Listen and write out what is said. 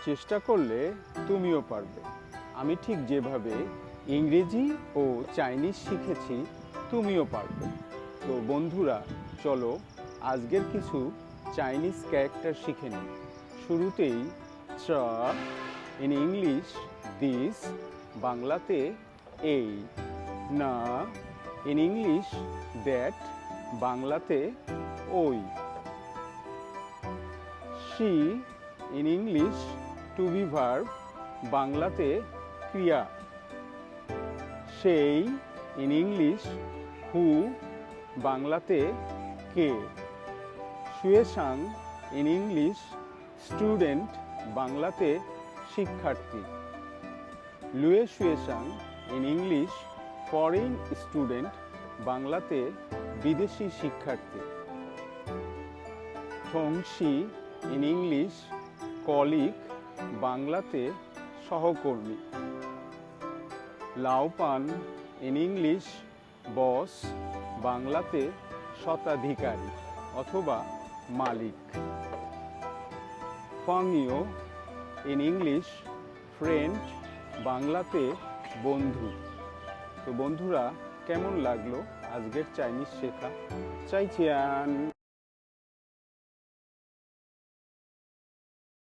চেষ্টা করলে তুমিও পারবে। আমি ঠিক যেভাবে ইংরেজি ও চাইনিজ শিখেছি তুমিও পারবে। তো বন্ধুরা, চলো আজকের কিছু চাইনিজ ক্যারেক্টার শিখে নিই। শুরুতেই চ, ইন ইংলিশ দিস, বাংলাতে এই। না, ইন ইংলিশ দ্যাট, বাংলাতে ওই। She, in English to be verb, বাংলাতে ক্রিয়া। সেই, ইন ইংলিশ হু, বাংলাতে কে। শুয়েশাং, ইন ইংলিশ স্টুডেন্ট, বাংলাতে শিক্ষার্থী। লুয়ে শুয়েশাং, ইন ইংলিশ ফরেন স্টুডেন্ট, বাংলাতে বিদেশি শিক্ষার্থী। থংশি, ইন ইংলিশ কলিগ, বাংলাতে সহকর্মী। লাওপান, ইন ইংলিশ বস, বাংলাতে স্বত্বাধিকারী অথবা মালিক। ফাংইও, ইন ইংলিশ ফ্রেন্ড, বাংলাতে বন্ধু। তো বন্ধুরা, কেমন লাগলো আজকের চাইনিজ শেখা? চাইচিয়ান।